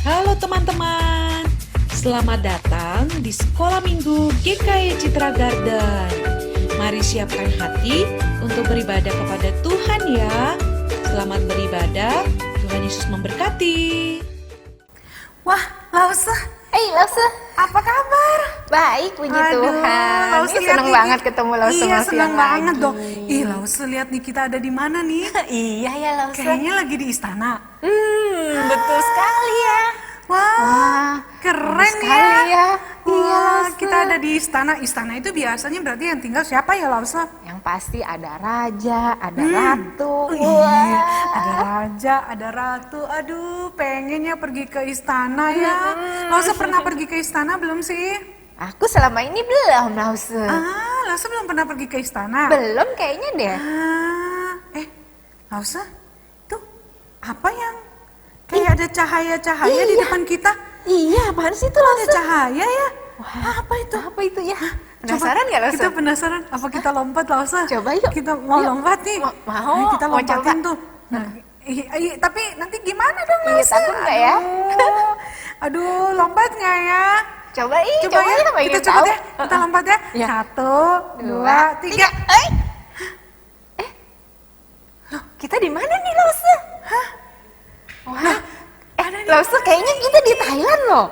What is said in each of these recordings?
Halo teman-teman, selamat datang di Sekolah Minggu GKI Citra Garden. Mari siapkan hati untuk beribadah kepada Tuhan ya. Selamat beribadah, Tuhan Yesus memberkati. Wah, Lause, Lause, apa kabar? baik puji Aduh, Tuhan. Lause Ini lihat seneng nih, banget ketemu Lause Iya, sama seneng siang banget lagi. dong. Ih, Lause lihat nih kita ada di mana nih? Iya ya Lause. Kayaknya lagi di istana. Betul sekali ya. Wah, keren bagus sekali ya. Iya, Wah, Lause. kita ada di istana. Istana itu biasanya berarti yang tinggal siapa ya, Lause? Yang pasti ada raja, ada ratu. Iya, ada raja, ada ratu. Aduh, pengennya pergi ke istana ya. Lause pernah pergi ke istana belum sih? Aku selama ini belum Lause. Lause belum pernah pergi ke istana. Belum kayaknya deh. Lause, tuh apa yang kayak ada cahaya-cahaya di Iya. depan kita? Iya, apaan sih itu Ada Lause? cahaya ya? Wah, Apa itu? Apa itu ya? Coba, Penasaran nggak Lause? Kita penasaran. Apa kita lompat, Lause? Coba yuk. Kita mau Yuk. lompat nih. Mau. Ayo kita Mau lompatin coba. tuh. Nah, tapi nanti gimana dong, Iya, Lause? takut nggak ya? Aduh, lompat nggak ya? Coba Coba ya, kita kita coba deh. Kita lompat ya. Iya. 1, 2, 3. Loh, kita di mana nih Lause? Wah, Lause kayaknya kita di Thailand loh.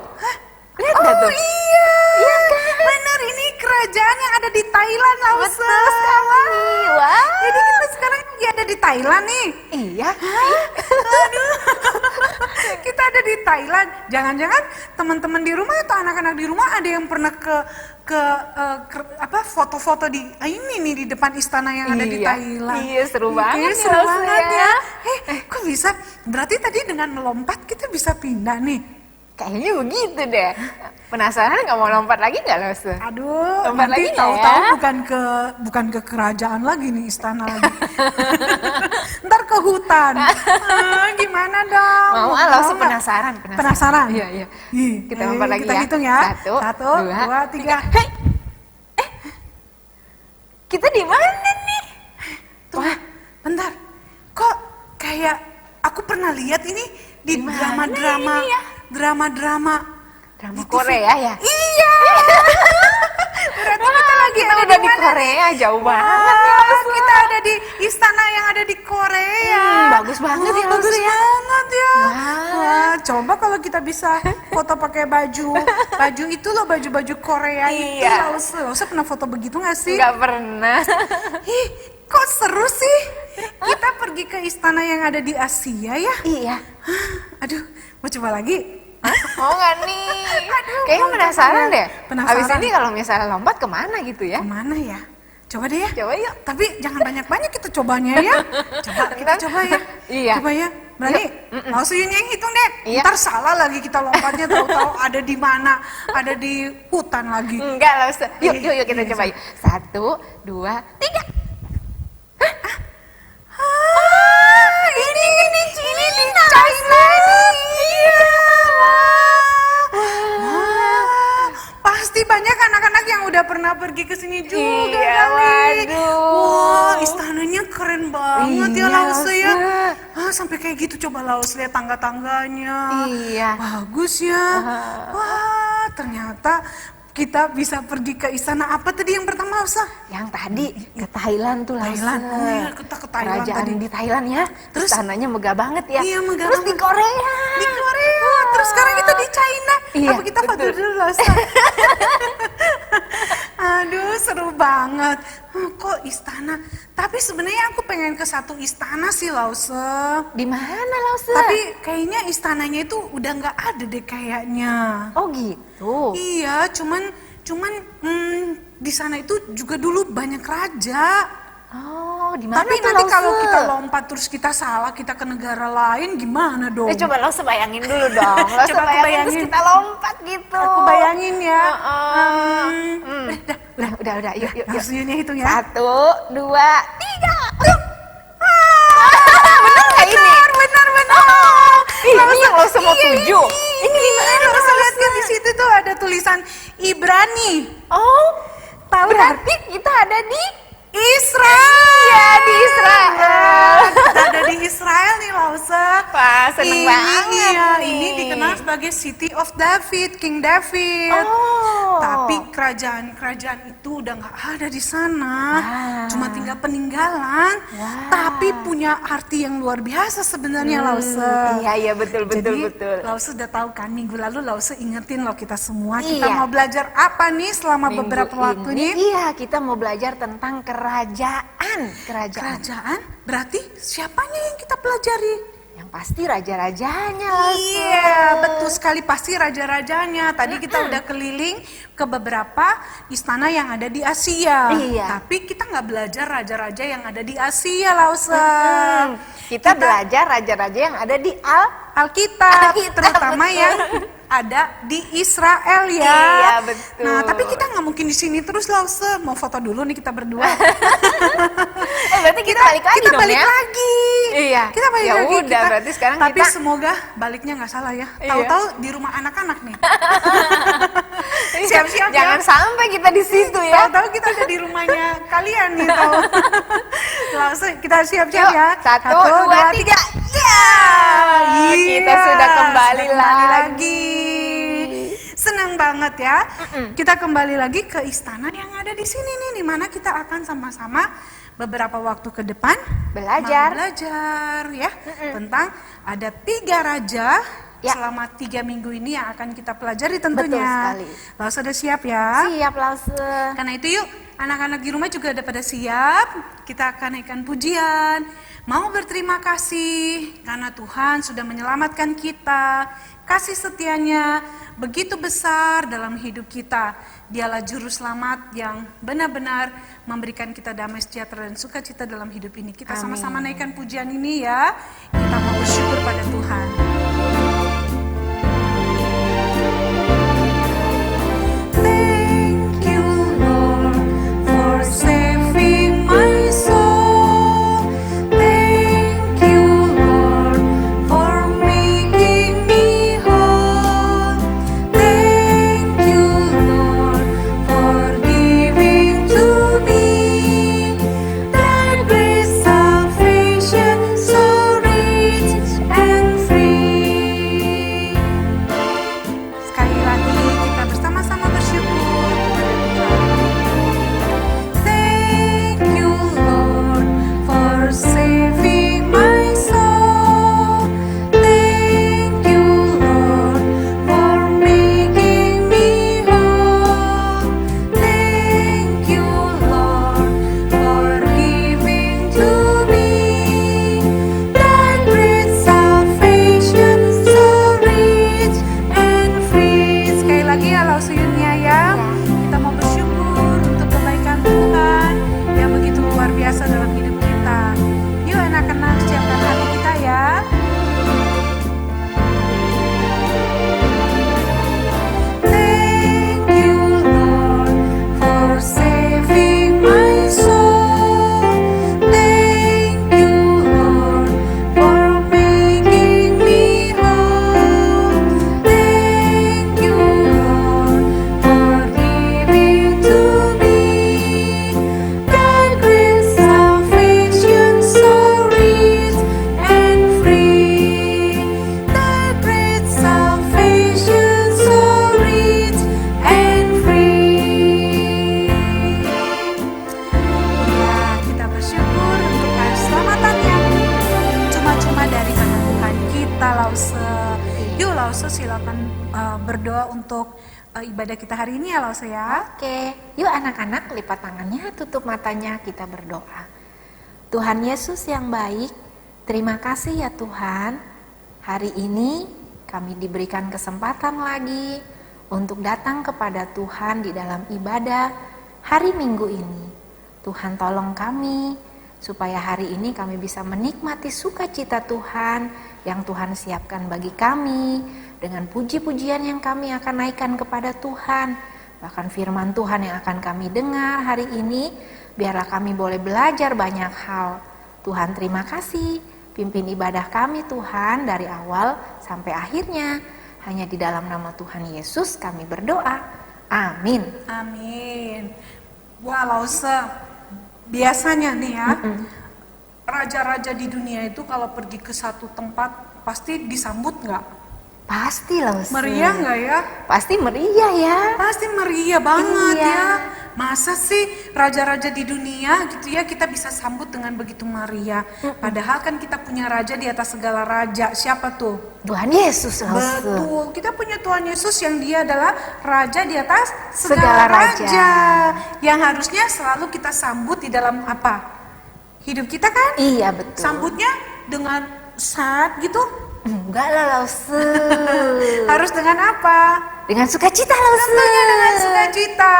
Lihat nggak tuh? Iya. Iya kan? Benar, ini kerajaan yang ada di Thailand, Lause. Betul sekali. Wah. Jadi kita sekarang lagi ada di Thailand nih. Iya. Aduh. Kita ada di Thailand. Jangan-jangan teman-teman di rumah atau anak-anak di rumah ada yang pernah ke foto-foto di ini nih di depan istana yang ada di Iya. Thailand. Iya, seru banget nih, seru Lause, banget ya. ya. Kok bisa? Berarti tadi dengan melompat kita bisa pindah nih. Kayaknya begitu deh. Penasaran nggak mau lompat lagi nggak Lause? Aduh, Lompat nanti lagi nggak tahu-tahu ya? bukan ke kerajaan lagi nih, istana lagi. Ntar ke hutan. Gimana dong? Mau Lause penasaran. Penasaran? Iya, iya. Ih, Kita lompat lagi kita ya. hitung ya. 1, 2, 3. Hei. Kita di mana nih? Wah, bentar. Kok kayak aku pernah lihat ini di Di mana drama-drama. ini ya? Drama-drama. Drama di TV. Korea ya? Iya. Berarti kita lagi Kita ada udah di mana? Korea, jauh banget nih Wah, Lause. kita ada di istana yang ada di Korea. Bagus banget ya, Bagus Lause, ya. banget ya. Wah. Wah, coba kalau kita bisa foto pakai baju itu loh, baju Korea itu. Iya. Lause pernah foto begitu nggak sih? Nggak pernah. Ih, kok seru sih? Kita pergi ke istana yang ada di Asia ya? Iya. Aduh, mau coba lagi? Mau nggak nih? Aduh, Kayaknya mau penasaran coba. deh. Penasaran. Abis ini kalau misalnya lompat kemana gitu ya? Kemana ya? Coba deh ya. Coba yuk. Tapi jangan banyak-banyak kita cobanya ya. Coba kita coba ya. Iya. Coba ya. Berani? Langsung yang hitung deh. Iya. Ntar salah lagi kita lompatnya, tahu-tahu ada di mana? Ada di hutan lagi. Enggak lah, Ustaz. Yuk kita Iya, coba yuk. 1, 2, 3. Ini di China nih. Iya. Wah, pasti banyak anak-anak yang udah pernah pergi ke sini juga Iya, kali. waduh. Wah, istananya keren banget ya, Iya, Lause ya. Lause. Sampai kayak gitu, coba Lause lihat tangga-tangganya. Iya. Bagus ya. Wah, ternyata kita bisa pergi ke istana apa tadi yang pertama, Lause? Yang tadi ke Thailand tuh Lause. Thailand. Oh iya, kita ke Thailand Kerajaan tadi. di Thailand ya. Terus? Istananya megah banget ya. Iya, megah Terus di banget. Korea. Di Korea. Terus sekarang kita di China. Iya, Apa kita foto betul. dulu, Lause? Aduh, seru banget. Kok istana? Tapi sebenarnya aku pengen ke satu istana sih, Lause. Di mana Lause? Tapi kayaknya istananya itu udah nggak ada deh kayaknya. Oh gitu. Iya, cuman di sana itu juga dulu banyak raja. Oh, di mana Tapi tuh nanti Lause? kalau kita lompat terus kita salah, kita ke negara lain gimana dong? Coba Lause bayangin dulu dong. Lause Coba aku bayangin bayangin. terus kita lompat gitu. Aku bayangin ya. Udah, yuk. Langsung hitung ya. 1, 2, 3. Bener nggak ini? Benar. Ini yang Lause mau tuju. Ini di mana? Lause lihat kan di situ tuh ada tulisan Ibrani. Oh, Tahu berarti kita ada di Israel. Iya, di Israel. Kita ada di Israel nih, Lause. Lause. Wah, seneng banget Iya, nih. ini dikenal sebagai City of David, King David. Oh. Tapi kerajaan itu udah nggak ada di sana. Wah. Cuma tinggal peninggalan. Wah. Tapi punya arti yang luar biasa sebenarnya Lause. Iya, betul. Jadi Lause udah tahu kan, minggu lalu Lause ingetin loh kita semua. Kita Iya. mau belajar apa nih selama Minggu beberapa waktu ini, nih? Iya, kita mau belajar tentang kerajaan. Kerajaan? Berarti siapanya yang kita pelajari? Yang pasti raja-rajanya, Lause. Iya, betul sekali, pasti raja-rajanya. Tadi kita udah keliling ke beberapa istana yang ada di Asia. Iya. Tapi kita nggak belajar raja-raja yang ada di Asia, Lause. Kita belajar raja-raja yang ada di Alkitab, Alkitab, terutama betul. yang ada di Israel ya. Iya, betul. Nah, tapi kita nggak mungkin di sini terus, Lause. Mau foto dulu nih kita berdua. berarti kita balik lagi kita dong balik ya? lagi. Iya. Kita balik Ya lagi. udah, berarti sekarang tapi kita- semoga baliknya nggak salah ya. Iya. Tahu-tahu di rumah anak-anak nih. Siap-siap Jangan ya. sampai kita di situ ya. Tahu-tahu kita ada di rumahnya kalian nih tahu. Langsung kita siap-siap Yuk, ya. 1, 2, 3. Ya, kita sudah kembali lagi. Senang banget ya. Kita kembali lagi ke istana yang ada di sini nih, di mana kita akan sama-sama beberapa waktu ke depan Belajar. mau belajar ya tentang ada 3 raja Ya. selama 3 minggu ini yang akan kita pelajari Betul tentunya. sekali. Lalu sudah siap ya? Siap, Lause. Karena itu yuk, anak-anak di rumah juga udah pada siap. Kita akan naikkan pujian. Mau berterima kasih karena Tuhan sudah menyelamatkan kita. Kasih setianya begitu besar dalam hidup kita. Dialah juru selamat yang benar-benar memberikan kita damai sejahtera dan sukacita dalam hidup ini. Kita sama-sama naikkan pujian ini ya. Kita mau bersyukur pada Tuhan. Thank you, Lord, for saving my soul. Thank you, Lord, for making me whole. Thank you, Lord, for giving to me that great salvation, so rich and free. Sekali lagi kita bersama-sama bersyukur kepada Tuhan. Thank you, Lord, for saving my soul. Thank you, Lord, for making me whole. Thank you, Lord, for giving to me that great salvation, so rich and free. Sekali lagi ya Lausuyunnya ya. Kita mau bersyukur untuk kebaikan Tuhan yang begitu luar biasa dalam hidup kita. Yuk anak-anak, siapkan hati kita ya. Thank you, Lord, for saving my soul. Thank you, Lord, for making me whole. Thank you, Lord, for giving to me that great salvation, so rich and free. That great salvation, so rich and free. Ya, kita bersyukur untuk keselamatan yang cuma-cuma dari anak Tuhan kita, Lause. Yuk Lause, silakan berdoa untuk ibadah kita hari ini ya Lause ya. Oke, yuk anak-anak lipat tangannya, tutup matanya, kita berdoa. Tuhan Yesus yang baik, terima kasih ya Tuhan. Hari ini kami diberikan kesempatan lagi untuk datang kepada Tuhan di dalam ibadah hari Minggu ini. Tuhan tolong kami supaya hari ini kami bisa menikmati sukacita Tuhan yang Tuhan siapkan bagi kami dengan puji-pujian yang kami akan naikkan kepada Tuhan. Bahkan firman Tuhan yang akan kami dengar hari ini, biarlah kami boleh belajar banyak hal. Tuhan terima kasih, pimpin ibadah kami Tuhan dari awal sampai akhirnya. Hanya di dalam nama Tuhan Yesus kami berdoa. Amin. Amin. Wah Lause, biasanya nih ya, raja-raja di dunia itu kalau pergi ke satu tempat pasti disambut nggak? Pasti loh. Meriah nggak ya? Pasti meriah ya. Pasti meriah banget Iya. ya. Masa sih raja-raja di dunia gitu ya kita bisa sambut dengan begitu meriah? Padahal kan kita punya raja di atas segala raja. Siapa tuh? Tuhan Yesus loh. Betul, kita punya Tuhan Yesus yang dia adalah raja di atas Segala segala raja. raja. Yang harusnya selalu kita sambut di dalam apa? Hidup kita kan? Iya betul. Sambutnya dengan saat gitu. Enggak lah Lause. Harus dengan apa? Dengan sukacita Lause. Tentunya dengan sukacita.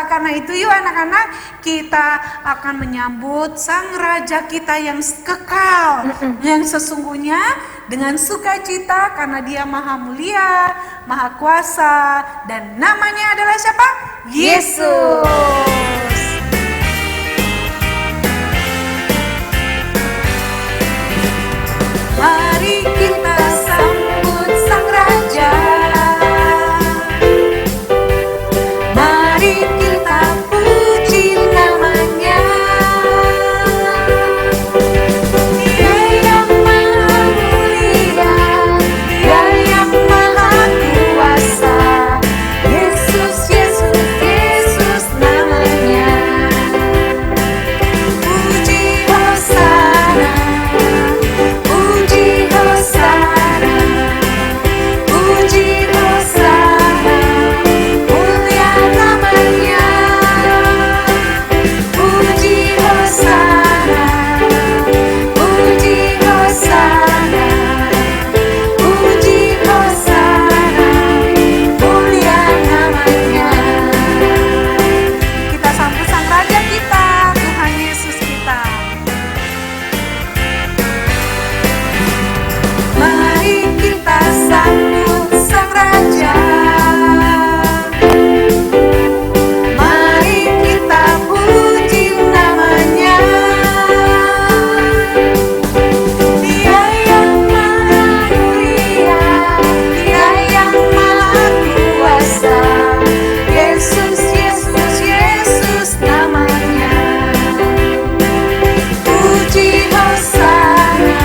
Karena itu yuk anak-anak, kita akan menyambut sang raja kita yang kekal, yang sesungguhnya dengan sukacita karena dia maha mulia, maha kuasa, dan namanya adalah siapa? Yesus. Mari kita sambut sang raja. Mari kita puji namanya. Dia yang maha mulia, Dia yang maha kuasa. Yesus, Yesus, Yesus namanya. Puji Hosana, puji Hosana, puji Hosana, mulia namanya. Puji Hosana, puji Hosana, puji Hosana, mulia namanya. Kita sambut sang raja kita, Tuhan Yesus kita. Mari kita sambut sang raja. Mari kita puji namanya. Dia yang maha mulia, Dia yang maha kuasa. Yesus, Yesus, Yesus namanya. Puji Hosana,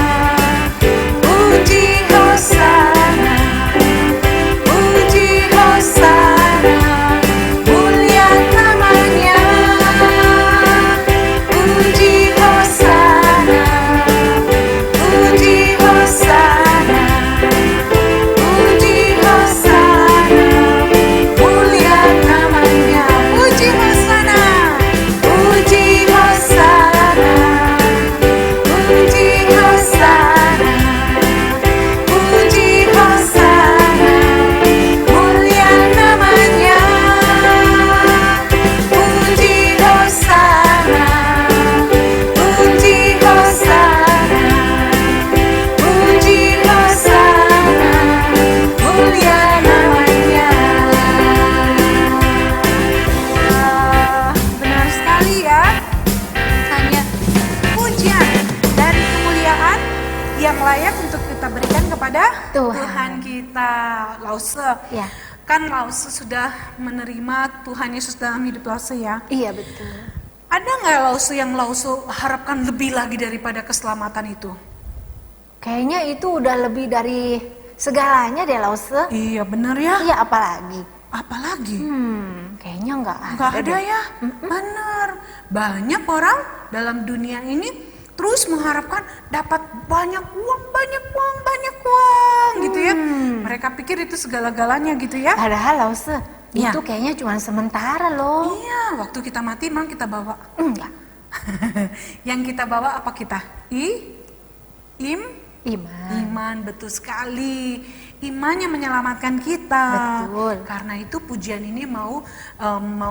puji Hosana, puji Hosana, mulia namanya. Puji Hosana, puji Hosana, puji Hosana, mulia namanya. Puji Hosana, puji Hosana, puji Hosana, puji Hosana, mulia namanya. Puji Hosana, puji Hosana, puji Hosana, mulia namanya. Benar sekali ya. Hanya pujian dan kemuliaan yang layak untuk kita berikan kepada Tuhan. Tuhan kita. Lause, Ya. kan Lause sudah menerima Tuhan Yesus dalam hidup Lause ya. Iya betul. Ada nggak Lause yang Lause harapkan lebih lagi daripada keselamatan itu? Kayaknya itu udah lebih dari segalanya deh Lause. Iya benar ya. Iya apalagi? Apalagi? Kayaknya nggak Nggak ada deh. ya. Benar. Banyak orang dalam dunia ini terus mengharapkan dapat banyak uang gitu ya. Mereka pikir itu segala-galanya gitu ya. Padahal Lause, Iya. itu kayaknya cuma sementara loh. Iya, waktu kita mati memang kita bawa. Enggak. Yang kita bawa apa kita? Iman. Iman, betul sekali. Iman yang menyelamatkan kita. Betul. Karena itu pujian ini mau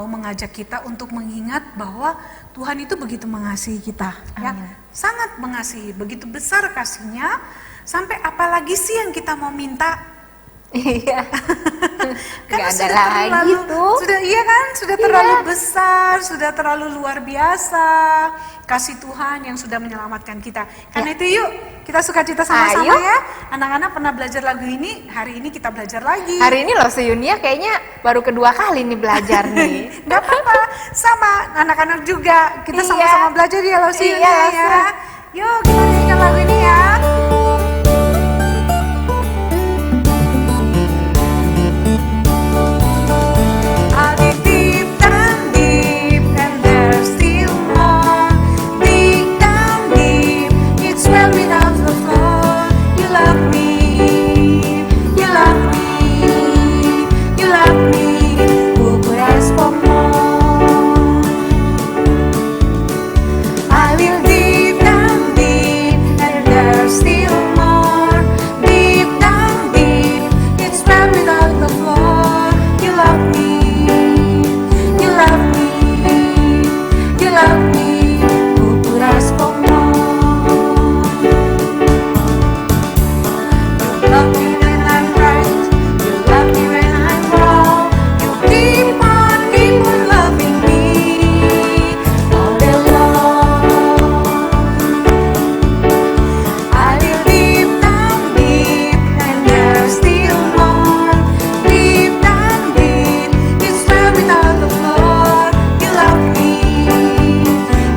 mengajak kita untuk mengingat bahwa Tuhan itu begitu mengasihi kita, ya. Amin. Sangat mengasihi, begitu besar kasihnya. Sampai apalagi sih yang kita mau minta? Iya. Kan Nggak ada sudah lagi terlalu, tuh. sudah iya kan, sudah Iya. terlalu besar, sudah terlalu luar biasa kasih Tuhan yang sudah menyelamatkan kita. Karena itu yuk kita sukacita sama-sama Ayo. ya. Anak-anak pernah belajar lagu ini, hari ini kita belajar lagi. Hari ini Lause Yunia kayaknya baru kedua kali nih belajar nih. Gak apa-apa, sama anak-anak juga kita Iya. sama-sama belajar ya Lause Iya, Yunia ya. Lause. Yuk kita nyanyikan lagu ini ya. I'll be deep down deep and there's still more. Deep down deep, it's well without the floor. You love me, you love me, you love me. Who could ask for more? I will deep down deep and there's still more. Deep down deep, it's well without the floor. You love me, you love me, you love me. Who could ask for more? You love me when I'm right, you love me when I'm wrong. You keep on loving me all day long. I will deep down deep and there's still more. Deep down deep, it's well without the floor. You love me,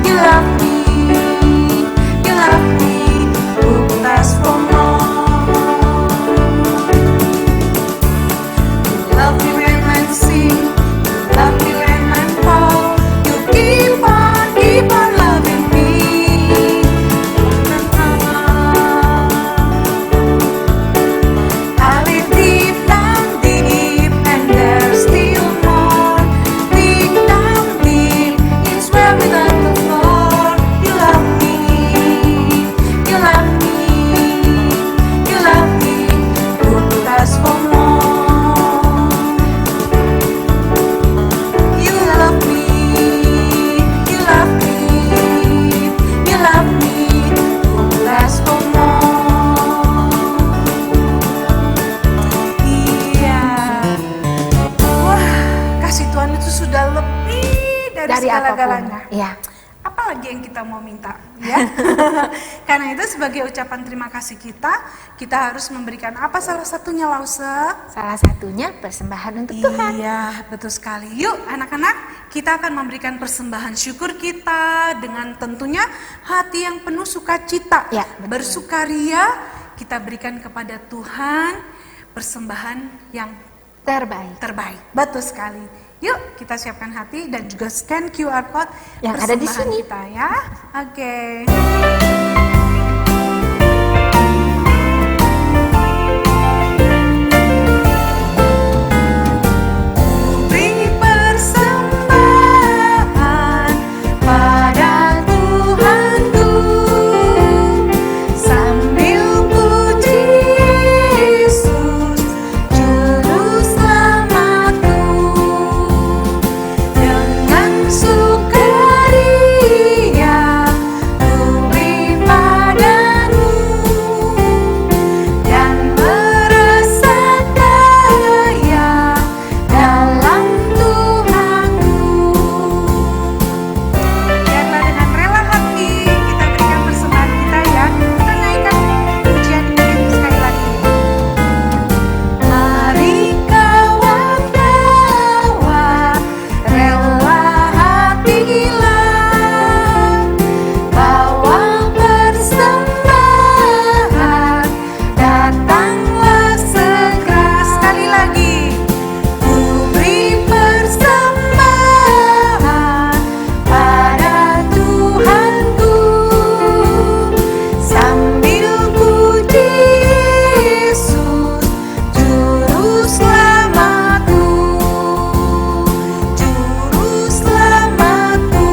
you love me, you love me. Who could ask for more? You love me when I'm sick, you love me when I'm cold. You keep on loving me. I live deep down deep and there's still more. Deep down deep, it's well without the floor. You love me, you love me, you love me. Who could ask for more? You love me, you love me, you love me. Who could ask for more? Iya. Wah, kasih Tuhan itu sudah lebih dari Dari apapun. segala-galanya. Ya. Apalagi yang kita mau minta, ya? Karena itu sebagai ucapan terima kasih kita harus memberikan apa salah satunya, Lause? Salah satunya persembahan untuk Tuhan. Iya, betul sekali. Yuk anak-anak, kita akan memberikan persembahan syukur kita dengan tentunya hati yang penuh sukacita. Ya, betul. Bersukaria, kita berikan kepada Tuhan persembahan yang terbaik. Betul sekali. Yuk kita siapkan hati dan juga scan QR code Yang ada di persembahan sini. kita ya. Oke. Beri persembahan pada Tuhanku sambil puji Yesus Juru Selamatku. Dengan sukaria ku beri padamu dan merasa kaya dalam Tuhanku. Biarlah dengan rela hati kita berikan persembahan kita ya. Kita naikkan pujian ini sekali lagi. Mari kawan-kawan, rela hatilah, bawa persembahan, datanglah segera. Sekali lagi, ku beri persembahan pada Tuhanku sambil puji Yesus Juru Selamatku, Juru Selamatku.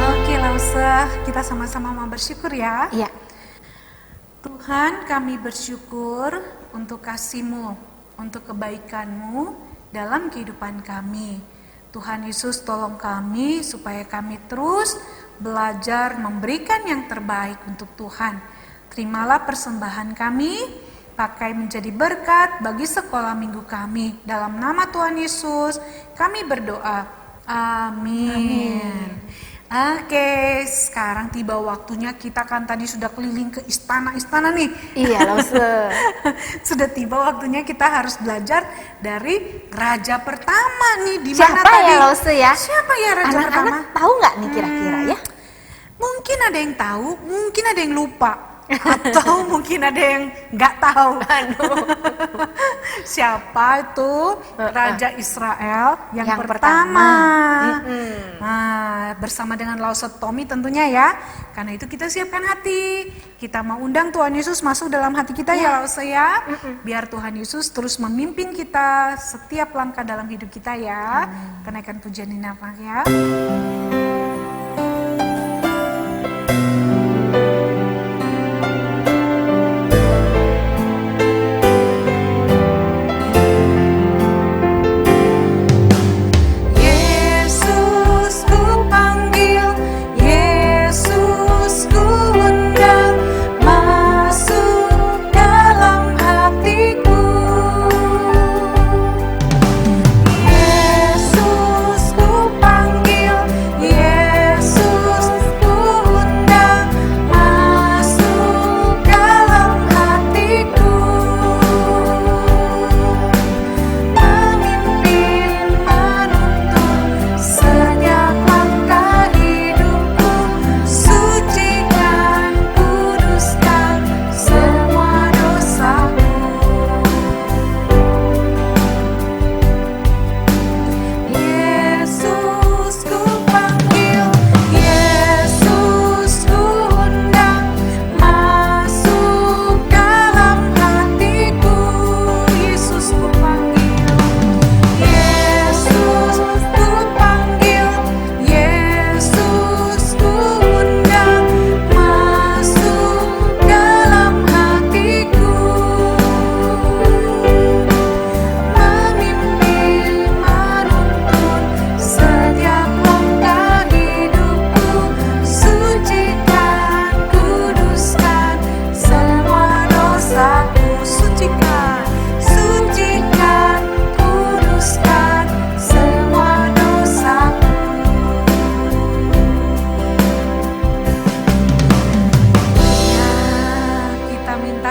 Oke, Lause, kita sama-sama mau bersyukur ya. Iya. Tuhan, kami bersyukur untuk kasih-Mu, untuk kebaikan-Mu dalam kehidupan kami. Tuhan Yesus, tolong kami supaya kami terus belajar memberikan yang terbaik untuk Tuhan. Terimalah persembahan kami, pakai menjadi berkat bagi sekolah minggu kami. Dalam nama Tuhan Yesus, kami berdoa. Amin. Oke, sekarang tiba waktunya kita kan tadi sudah keliling ke istana-istana nih. Iya, Lause. Sudah tiba waktunya kita harus belajar dari raja pertama nih. Di mana Siapa tadi? ya Lause ya? Siapa ya raja pertama? Anak-anak tahu nggak nih kira-kira ya? Mungkin ada yang tahu, mungkin ada yang lupa. Atau mungkin ada yang nggak tahu. Siapa itu Raja Israel yang pertama? Nah, bersama dengan Lause Tommy tentunya ya. Karena itu kita siapkan hati. Kita mau undang Tuhan Yesus masuk dalam hati kita ya Lause ya. Biar Tuhan Yesus terus memimpin kita setiap langkah dalam hidup kita ya. Kenaikan pujian ini apa ya?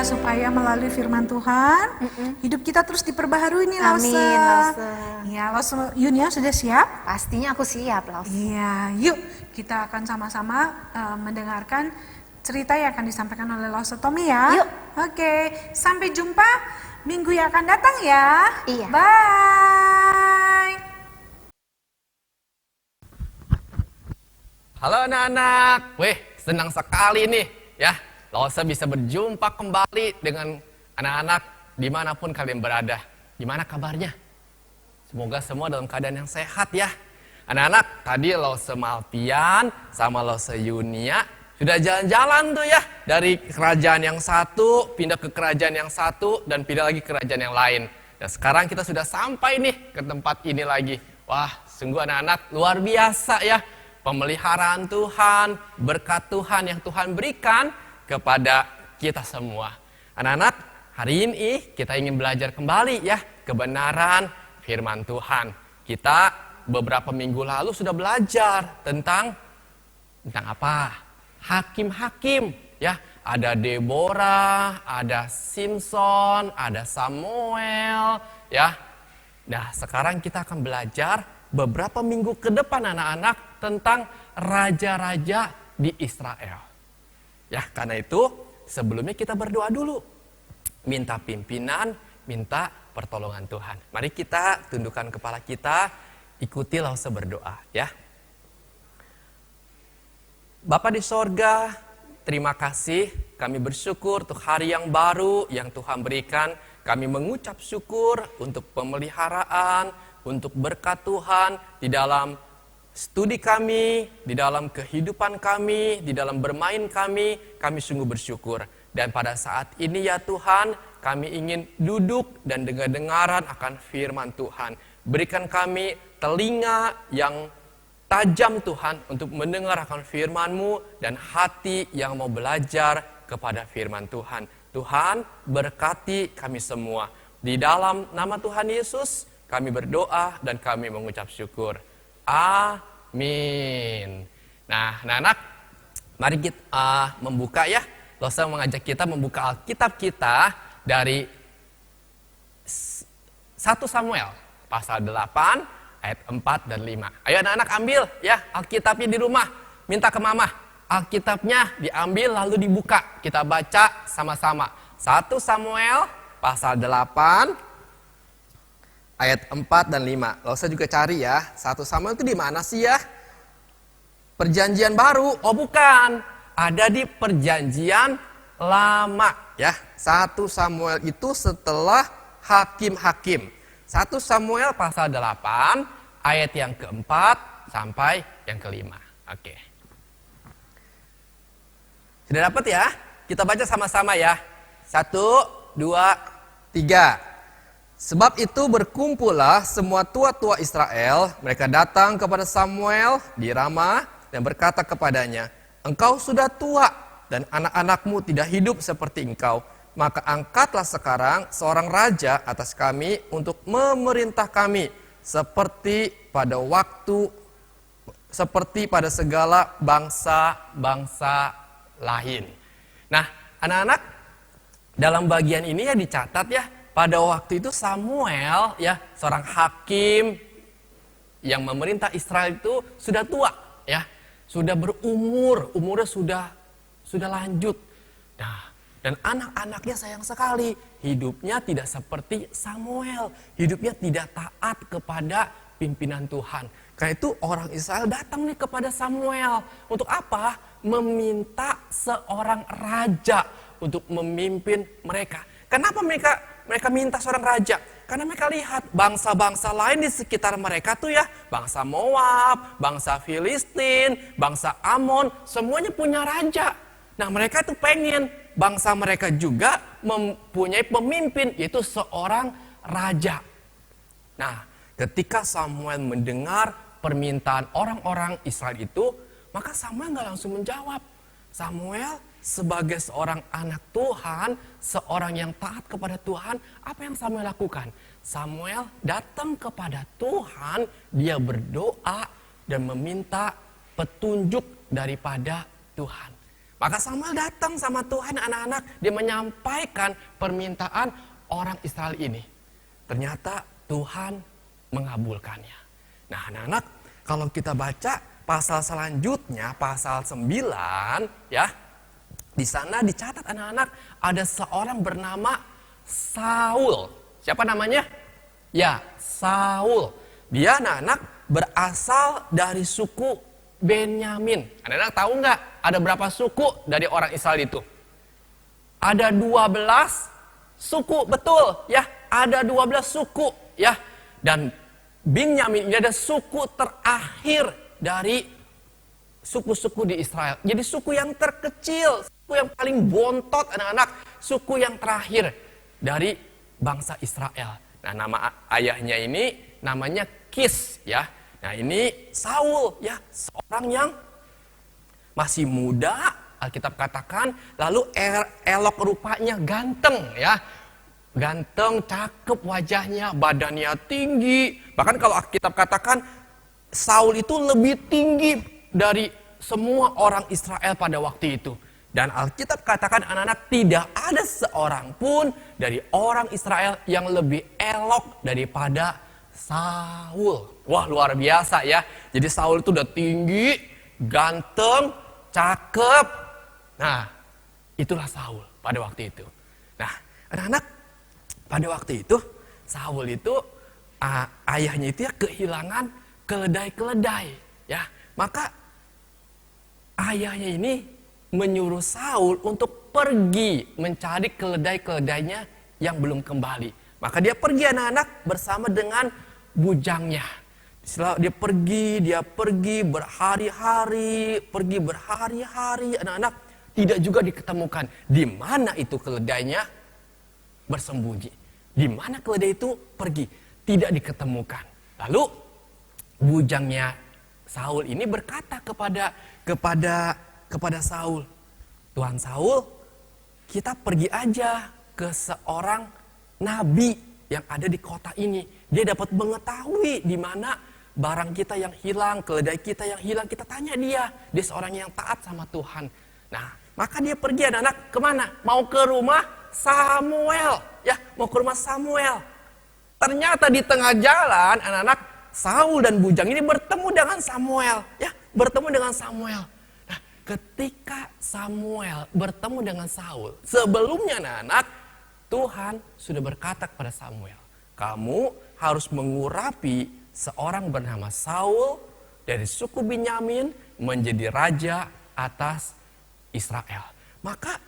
Supaya melalui firman Tuhan, hidup kita terus diperbaharui nih Lause. Amin, Lause. Ya, Lause Yunia sudah siap? Pastinya aku siap, Lause. Iya, yuk kita akan sama-sama mendengarkan cerita yang akan disampaikan oleh Lause Tommy ya. Yuk. Oke, sampai jumpa minggu yang akan datang ya. Iya. Bye. Halo anak-anak, senang sekali nih ya. Lause bisa berjumpa kembali dengan anak-anak dimanapun kalian berada. Gimana kabarnya? Semoga semua dalam keadaan yang sehat ya. Anak-anak, tadi Lause Malpian sama Lause Yunia sudah jalan-jalan tuh ya. Dari kerajaan yang satu, pindah ke kerajaan yang satu, dan pindah lagi ke kerajaan yang lain. Dan sekarang kita sudah sampai nih ke tempat ini lagi. Wah, sungguh anak-anak luar biasa ya. Pemeliharaan Tuhan, berkat Tuhan yang Tuhan berikan kepada kita semua. Anak-anak, hari ini kita ingin belajar kembali ya kebenaran firman Tuhan. Kita beberapa minggu lalu sudah belajar tentang apa? Hakim-hakim ya. Ada Deborah, ada Simpson, ada Samuel ya. Nah, sekarang kita akan belajar beberapa minggu ke depan anak-anak tentang raja-raja di Israel. Ya, karena itu sebelumnya kita berdoa dulu. Minta pimpinan, minta pertolongan Tuhan. Mari kita tundukkan kepala kita, ikuti Lause berdoa ya. Bapa di sorga, terima kasih. Kami bersyukur untuk hari yang baru yang Tuhan berikan. Kami mengucap syukur untuk pemeliharaan, untuk berkat Tuhan di dalam studi kami, di dalam kehidupan kami, di dalam bermain kami sungguh bersyukur. Dan pada saat ini ya Tuhan, kami ingin duduk dan dengar-dengaran akan firman Tuhan. Berikan kami telinga yang tajam Tuhan untuk mendengar akan firman-Mu dan hati yang mau belajar kepada firman Tuhan. Tuhan berkati kami semua. Di dalam nama Tuhan Yesus kami berdoa dan kami mengucap syukur. Amin. Nah, anak-anak, mari kita membuka ya. Lause mengajak kita membuka Alkitab kita dari 1 Samuel pasal 8 ayat 4 dan 5. Ayo anak-anak ambil ya Alkitabnya di rumah. Minta ke mama. Alkitabnya diambil lalu dibuka. Kita baca sama-sama. 1 Samuel pasal 8 ayat 4 dan 5. Lalu saya juga cari ya. 1 Samuel itu di mana sih ya? Perjanjian baru. Oh bukan. Ada di perjanjian lama ya. 1 Samuel itu setelah hakim-hakim. 1 Samuel pasal 8 ayat yang keempat sampai yang kelima. Oke. Sudah dapat ya? Kita baca sama-sama ya. 1, 2, 3. Sebab itu berkumpullah semua tua-tua Israel. Mereka datang kepada Samuel di Rama dan berkata kepadanya, engkau sudah tua dan anak-anakmu tidak hidup seperti engkau. Maka angkatlah sekarang seorang raja atas kami untuk memerintah kami seperti pada segala bangsa-bangsa lain. Nah, anak-anak, dalam bagian ini ya dicatat ya, pada waktu itu Samuel ya, seorang hakim yang memerintah Israel itu sudah tua ya, sudah berumur, umurnya sudah lanjut. Nah, dan anak-anaknya sayang sekali, hidupnya tidak seperti Samuel, hidupnya tidak taat kepada pimpinan Tuhan. Karena itu orang Israel datang nih kepada Samuel. Untuk apa? Meminta seorang raja untuk memimpin mereka. Kenapa mereka minta seorang raja? Karena mereka lihat bangsa-bangsa lain di sekitar mereka tuh ya, bangsa Moab, bangsa Filistin, bangsa Amon, semuanya punya raja. Nah mereka tuh pengen bangsa mereka juga mempunyai pemimpin, yaitu seorang raja. Nah ketika Samuel mendengar permintaan orang-orang Israel itu, maka Samuel gak langsung menjawab. Samuel sebagai seorang anak Tuhan, seorang yang taat kepada Tuhan, apa yang Samuel lakukan? Samuel datang kepada Tuhan, dia berdoa dan meminta petunjuk daripada Tuhan. Maka Samuel datang sama Tuhan, anak-anak, dia menyampaikan permintaan orang Israel ini. Ternyata Tuhan mengabulkannya. Nah anak-anak, kalau kita baca pasal selanjutnya, pasal 9 ya, di sana dicatat anak-anak ada seorang bernama Saul. Siapa namanya? Ya, Saul. Dia anak-anak berasal dari suku Benyamin. Anak-anak tahu nggak ada berapa suku dari orang Israel itu? Ada 12 suku, betul ya. Ada 12 suku ya. Dan Benyamin ini ada suku terakhir dari suku-suku di Israel. Jadi suku yang terkecil, suku yang paling bontot anak-anak, suku yang terakhir dari bangsa Israel. Nah, nama ayahnya ini namanya Kis ya. Nah, ini Saul ya, seorang yang masih muda, Alkitab katakan, lalu elok rupanya, ganteng ya. Ganteng, cakep wajahnya, badannya tinggi. Bahkan kalau Alkitab katakan Saul itu lebih tinggi dari semua orang Israel pada waktu itu. Dan Alkitab katakan anak-anak tidak ada seorang pun dari orang Israel yang lebih elok daripada Saul. Wah luar biasa ya. Jadi Saul itu udah tinggi, ganteng, cakep. Nah itulah Saul pada waktu itu. Nah anak-anak, pada waktu itu Saul itu ayahnya itu ya kehilangan keledai-keledai ya. Maka ayahnya ini menyuruh Saul untuk pergi mencari keledai-keledainya yang belum kembali. Maka dia pergi anak-anak bersama dengan bujangnya. Dia pergi berhari-hari, anak-anak tidak juga diketemukan di mana itu keledainya bersembunyi. Di mana keledai itu pergi, tidak diketemukan. Lalu bujangnya Saul ini berkata kepada Saul, Tuhan Saul, kita pergi aja ke seorang nabi yang ada di kota ini. Dia dapat mengetahui di mana barang kita yang hilang, keledai kita yang hilang. Kita tanya dia seorang yang taat sama Tuhan. Nah, maka dia pergi anak-anak kemana? Mau ke rumah Samuel, ya, mau ke rumah Samuel. Ternyata di tengah jalan anak-anak Saul dan bujang ini bertemu dengan Samuel, ya, bertemu dengan Samuel. Nah, ketika Samuel bertemu dengan Saul, sebelumnya anak-anak Tuhan sudah berkata kepada Samuel, kamu harus mengurapi seorang bernama Saul dari suku Benyamin menjadi raja atas Israel. Maka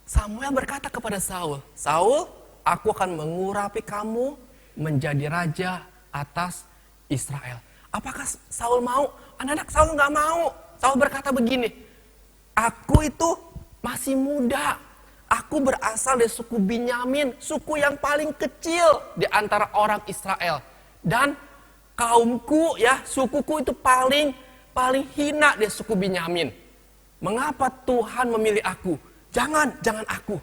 Samuel berkata kepada Saul, Saul, aku akan mengurapi kamu menjadi raja atas Israel. Apakah Saul mau? Anak-anak Saul nggak mau. Saul berkata begini, aku itu masih muda. Aku berasal dari suku Benyamin, suku yang paling kecil di antara orang Israel. Dan kaumku, ya, sukuku itu paling hina di suku Benyamin. Mengapa Tuhan memilih aku? Jangan aku.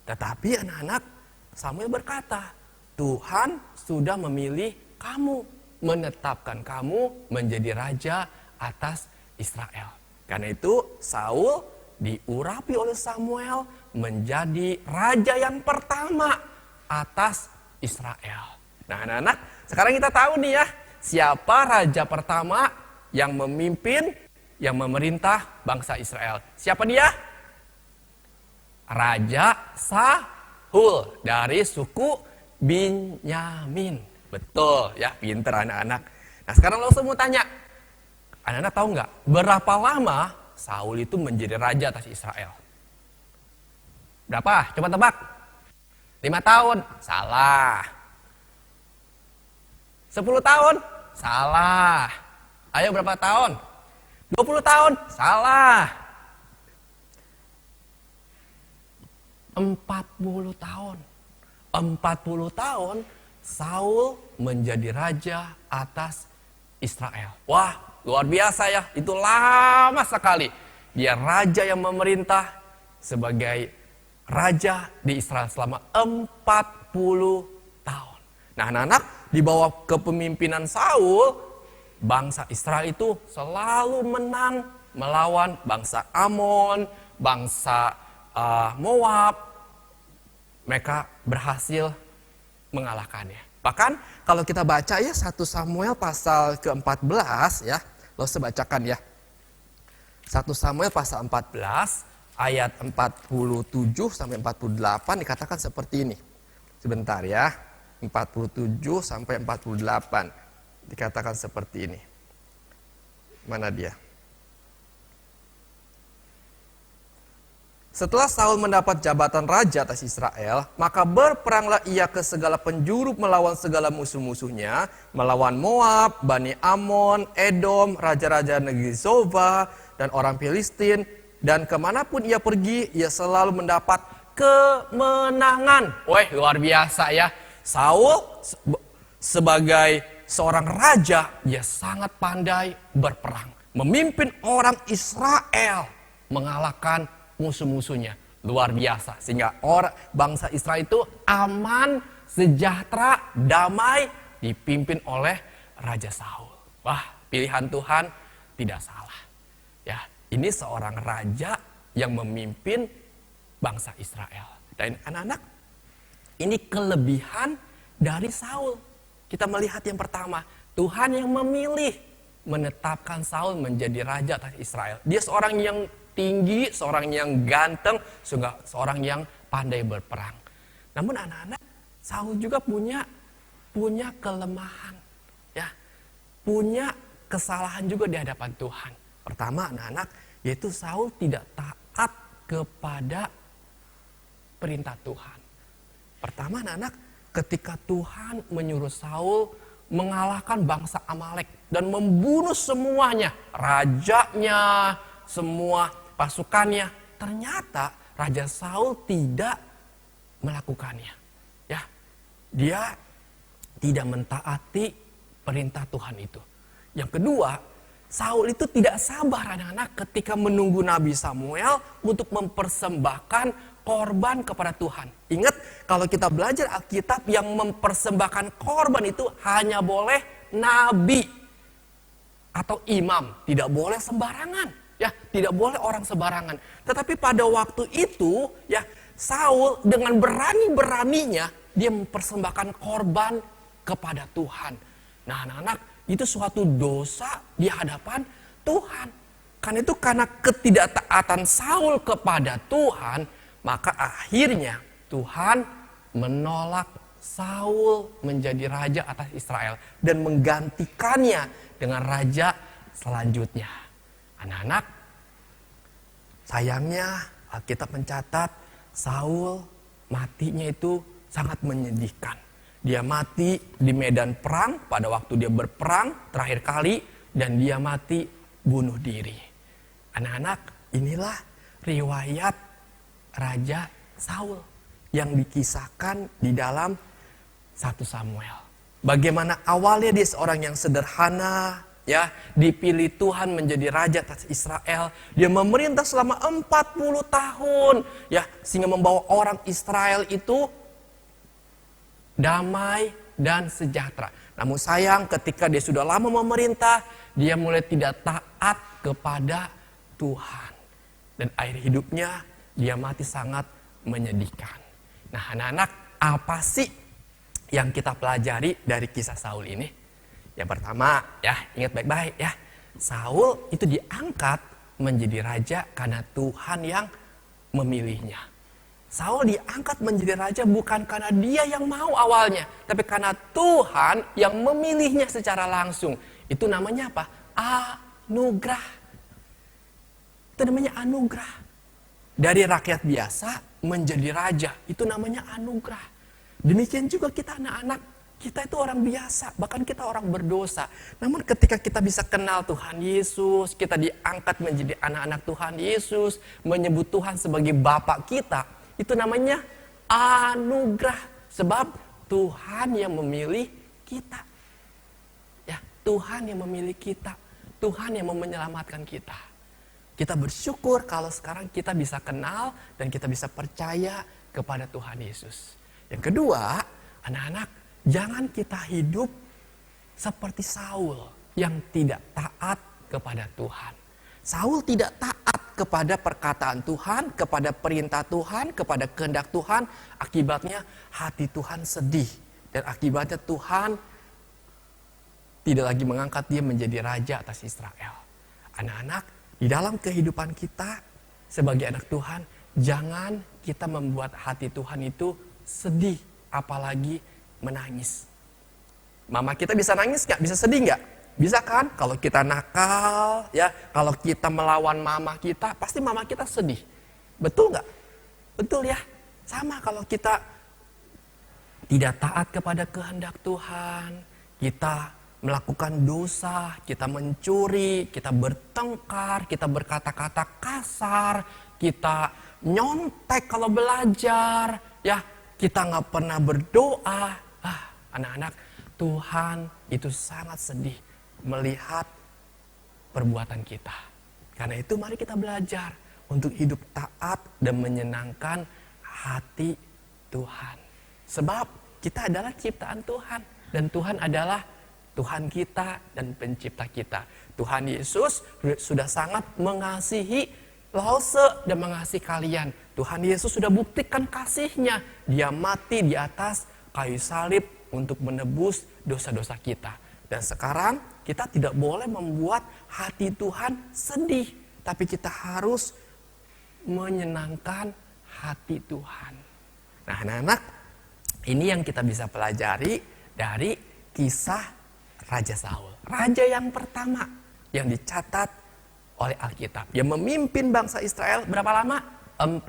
Tetapi anak-anak, Samuel berkata, Tuhan sudah memilih kamu, menetapkan kamu menjadi raja atas Israel. Karena itu Saul diurapi oleh Samuel menjadi raja yang pertama atas Israel. Nah anak-anak, sekarang kita tahu nih ya, siapa raja pertama yang memimpin, yang memerintah bangsa Israel. Siapa dia? Raja Saul dari suku Benyamin. Betul ya, pinter anak-anak. Nah sekarang lo semua tanya, anak-anak tahu nggak berapa lama Saul itu menjadi raja atas Israel? Berapa? Coba tebak. 5 tahun? Salah. 10 tahun? Salah. Ayo berapa tahun? 20 tahun? Salah. 40 tahun. 40 tahun Saul menjadi raja atas Israel. Wah, luar biasa ya. Itu lama sekali. Dia raja yang memerintah sebagai raja di Israel selama 40 tahun. Nah anak-anak, di bawah kepemimpinan Saul, bangsa Israel itu selalu menang melawan bangsa Amon, bangsa Moab. Mereka berhasil mengalahkannya. Bahkan kalau kita baca ya 1 Samuel pasal ke-14 ya, lo sebacakan ya. 1 Samuel pasal 14 ayat 47 sampai 48 dikatakan seperti ini. Sebentar ya. 47 sampai 48 dikatakan seperti ini. Mana dia? Setelah Saul mendapat jabatan raja atas Israel, maka berperanglah ia ke segala penjuru melawan segala musuh-musuhnya, melawan Moab, Bani Amon, Edom, raja-raja negeri Zoba, dan orang Filistin. Dan kemanapun ia pergi, ia selalu mendapat kemenangan. Wah, luar biasa ya. Saul sebagai seorang raja, dia sangat pandai berperang. Memimpin orang Israel mengalahkan musuh-musuhnya. Luar biasa. Sehingga bangsa Israel itu aman, sejahtera, damai, dipimpin oleh Raja Saul. Wah, pilihan Tuhan tidak salah. Ya, ini seorang raja yang memimpin bangsa Israel. Dan anak-anak, ini kelebihan dari Saul. Kita melihat yang pertama, Tuhan yang memilih menetapkan Saul menjadi raja atas Israel. Dia seorang yang tinggi, seorang yang ganteng, seorang yang pandai berperang. Namun anak-anak, Saul juga punya kelemahan, ya, punya kesalahan juga di hadapan Tuhan. Pertama anak-anak, yaitu Saul tidak taat kepada perintah Tuhan. Pertama anak-anak, ketika Tuhan menyuruh Saul mengalahkan bangsa Amalek dan membunuh semuanya, rajanya, semua pasukannya, ternyata Raja Saul tidak melakukannya. Ya, dia tidak mentaati perintah Tuhan itu. Yang kedua, Saul itu tidak sabar anak-anak ketika menunggu Nabi Samuel untuk mempersembahkan korban kepada Tuhan. Ingat, kalau kita belajar Alkitab, yang mempersembahkan korban itu hanya boleh nabi atau imam, tidak boleh sembarangan, ya, tidak boleh orang sembarangan. Tetapi pada waktu itu, ya, Saul dengan berani-beraninya dia mempersembahkan korban kepada Tuhan. Nah anak-anak, itu suatu dosa di hadapan Tuhan. Karena itu karena ketidaktaatan Saul kepada Tuhan, maka akhirnya Tuhan menolak Saul menjadi raja atas Israel dan menggantikannya dengan raja selanjutnya. Anak-anak, sayangnya Alkitab mencatat Saul matinya itu sangat menyedihkan. Dia mati di medan perang pada waktu dia berperang terakhir kali dan dia mati bunuh diri. Anak-anak, inilah riwayat Raja Saul yang dikisahkan di dalam 1 Samuel. Bagaimana awalnya dia seorang yang sederhana, ya, dipilih Tuhan menjadi raja atas Israel. Dia memerintah selama 40 tahun, ya, sehingga membawa orang Israel itu damai dan sejahtera. Namun sayang, ketika dia sudah lama memerintah, dia mulai tidak taat kepada Tuhan. Dan akhir hidupnya dia mati sangat menyedihkan. Nah anak-anak, apa sih yang kita pelajari dari kisah Saul ini? Yang pertama, ya, ingat baik-baik ya. Saul itu diangkat menjadi raja karena Tuhan yang memilihnya. Saul diangkat menjadi raja bukan karena dia yang mau awalnya, tapi karena Tuhan yang memilihnya secara langsung. Itu namanya apa? Anugerah. Itu namanya anugerah. Dari rakyat biasa menjadi raja, itu namanya anugerah. Demikian juga kita anak-anak, kita itu orang biasa, bahkan kita orang berdosa. Namun ketika kita bisa kenal Tuhan Yesus, kita diangkat menjadi anak-anak Tuhan Yesus, menyebut Tuhan sebagai Bapa kita, itu namanya anugerah. Sebab Tuhan yang memilih kita. Ya, Tuhan yang memilih kita. Tuhan yang mau menyelamatkan kita. Kita bersyukur kalau sekarang kita bisa kenal dan kita bisa percaya kepada Tuhan Yesus. Yang kedua, anak-anak, jangan kita hidup seperti Saul yang tidak taat kepada Tuhan. Saul tidak taat kepada perkataan Tuhan, kepada perintah Tuhan, kepada kehendak Tuhan. Akibatnya hati Tuhan sedih. Dan akibatnya Tuhan tidak lagi mengangkat dia menjadi raja atas Israel. Anak-anak, di dalam kehidupan kita sebagai anak Tuhan, jangan kita membuat hati Tuhan itu sedih, apalagi menangis. Mama kita bisa nangis gak? Bisa sedih gak? Bisa kan? Kalau kita nakal, ya, kalau kita melawan mama kita, pasti mama kita sedih. Betul gak? Betul ya? Sama kalau kita tidak taat kepada kehendak Tuhan, kita melakukan dosa, kita mencuri, kita bertengkar, kita berkata-kata kasar, kita nyontek kalau belajar, ya, kita nggak pernah berdoa. Anak-anak, Tuhan itu sangat sedih melihat perbuatan kita. Karena itu mari kita belajar untuk hidup taat dan menyenangkan hati Tuhan. Sebab kita adalah ciptaan Tuhan dan Tuhan adalah Tuhan kita dan pencipta kita. Tuhan Yesus sudah sangat mengasihi Lause dan mengasihi kalian. Tuhan Yesus sudah buktikan kasih-Nya. Dia mati di atas kayu salib untuk menebus dosa-dosa kita. Dan sekarang kita tidak boleh membuat hati Tuhan sedih. Tapi kita harus menyenangkan hati Tuhan. Nah anak-anak, ini yang kita bisa pelajari dari kisah Raja Saul, raja yang pertama yang dicatat oleh Alkitab. Dia memimpin bangsa Israel berapa lama? 40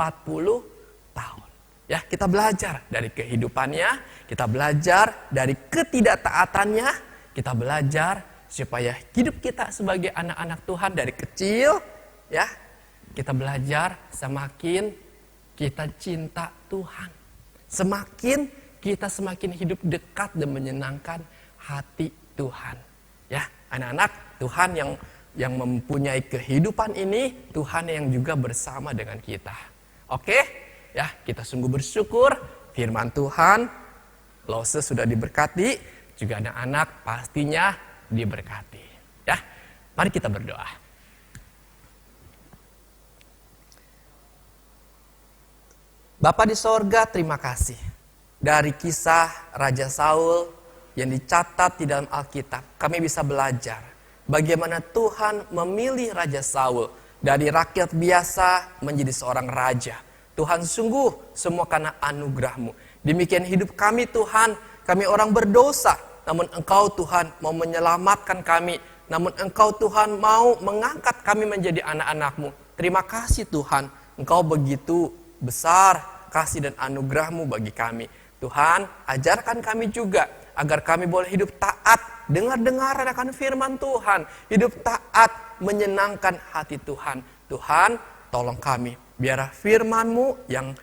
tahun. Ya, kita belajar dari kehidupannya, kita belajar dari ketidaktaatannya, kita belajar supaya hidup kita sebagai anak-anak Tuhan dari kecil, ya, kita belajar semakin kita cinta Tuhan. Semakin hidup dekat dan menyenangkan hati Tuhan. Ya, anak-anak, Tuhan yang mempunyai kehidupan ini, Tuhan yang juga bersama dengan kita. Oke? Ya, kita sungguh bersyukur firman Tuhan, Lause sudah diberkati, juga anak-anak pastinya diberkati. Ya, mari kita berdoa. Bapa di sorga, terima kasih. dari kisah Raja Saul yang dicatat di dalam Alkitab, kami bisa belajar bagaimana Tuhan memilih Raja Saul dari rakyat biasa menjadi seorang raja. Tuhan, sungguh semua karena anugerah-Mu. Demikian hidup kami Tuhan, kami orang berdosa, namun Engkau Tuhan mau menyelamatkan kami. Namun Engkau Tuhan mau mengangkat kami menjadi anak-anak-Mu. Terima kasih Tuhan, Engkau begitu besar kasih dan anugerah-Mu bagi kami. Tuhan, ajarkan kami juga agar kami boleh hidup taat, dengar-dengar akan firman Tuhan. Hidup taat, menyenangkan hati Tuhan. Tuhan, tolong kami, biar firman-Mu yang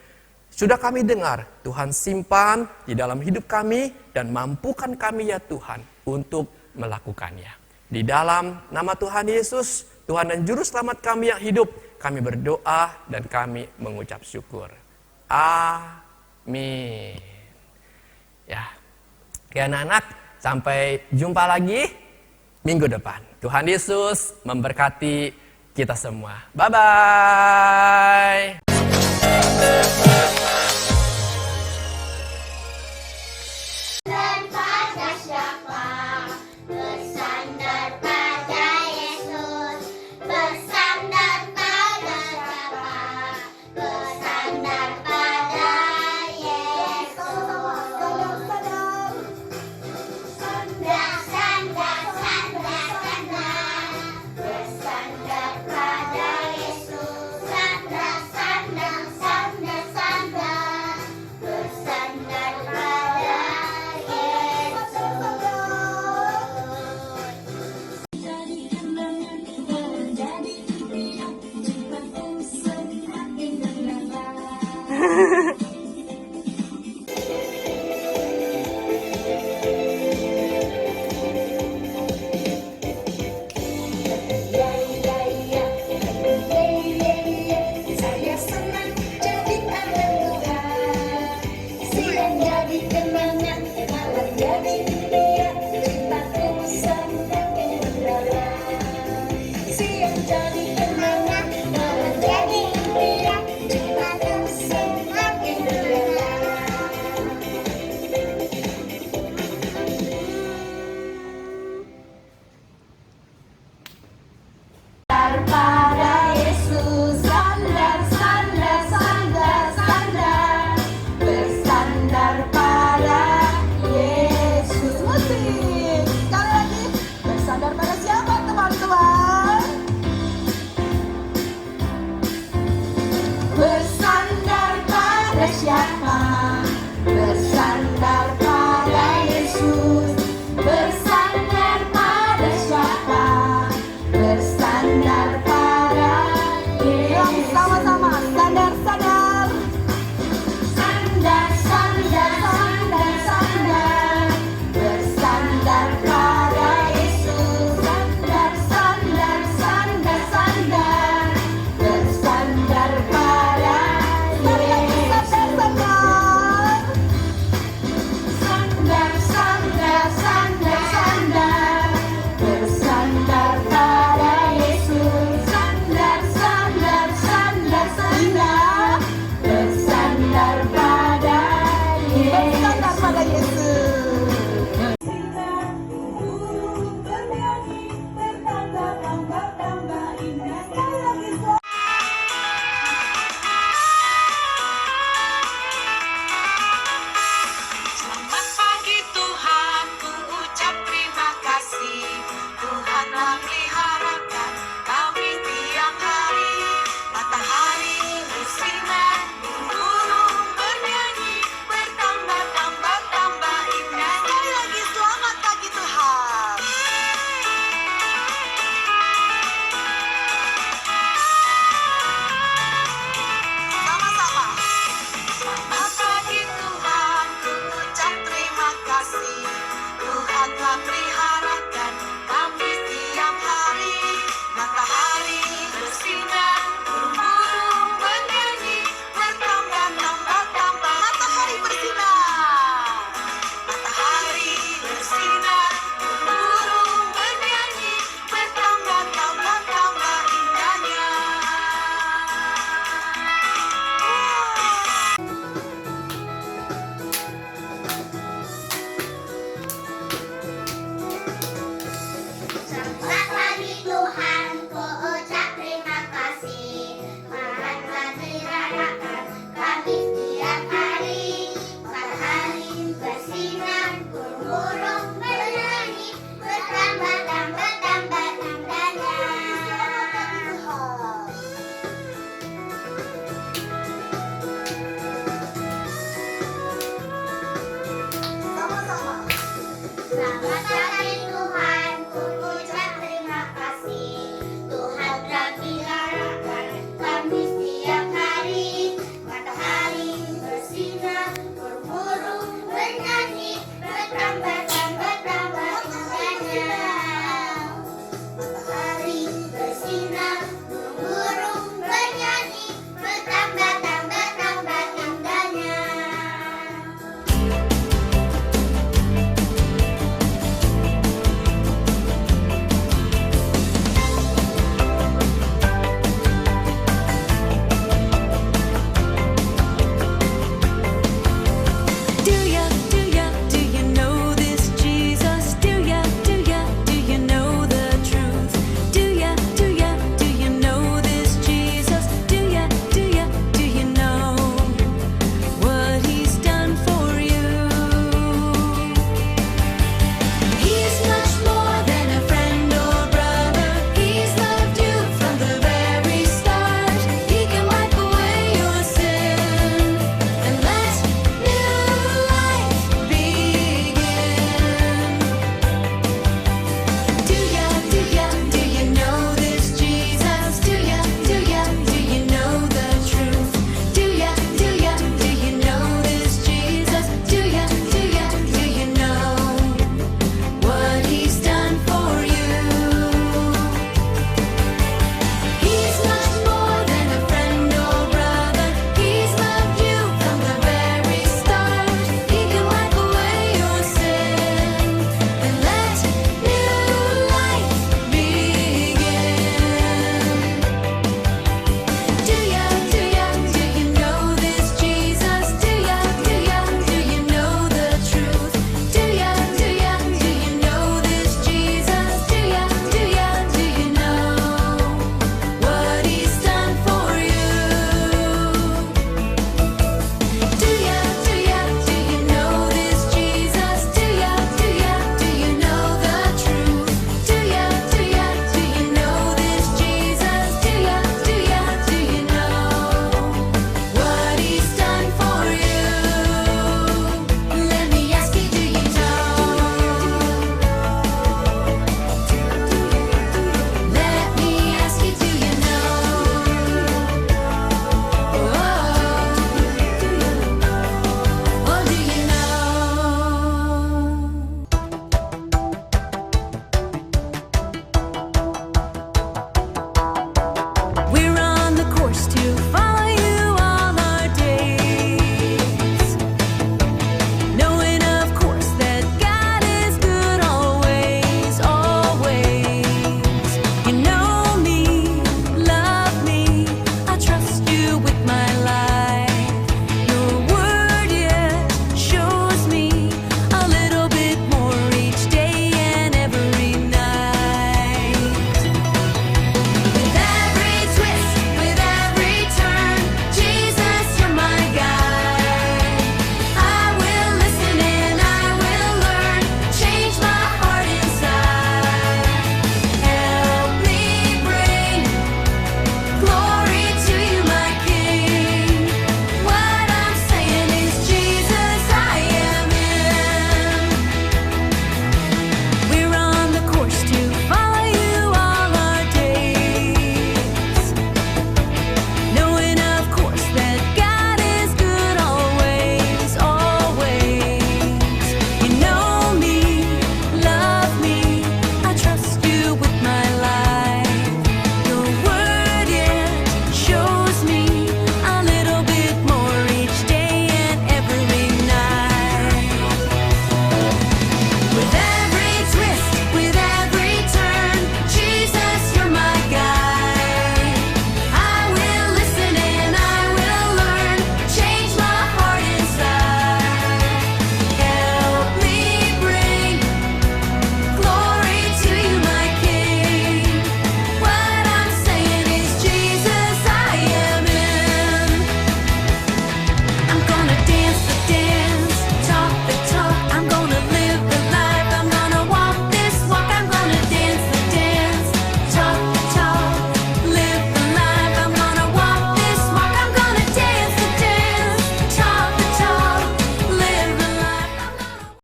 sudah kami dengar, Tuhan simpan di dalam hidup kami dan mampukan kami ya Tuhan untuk melakukannya. Di dalam nama Tuhan Yesus, Tuhan dan Juru Selamat kami yang hidup, kami berdoa dan kami mengucap syukur. Amin. Ya, anak-anak, sampai jumpa lagi minggu depan. Tuhan Yesus memberkati kita semua. Bye-bye. Bersandar pada siapa?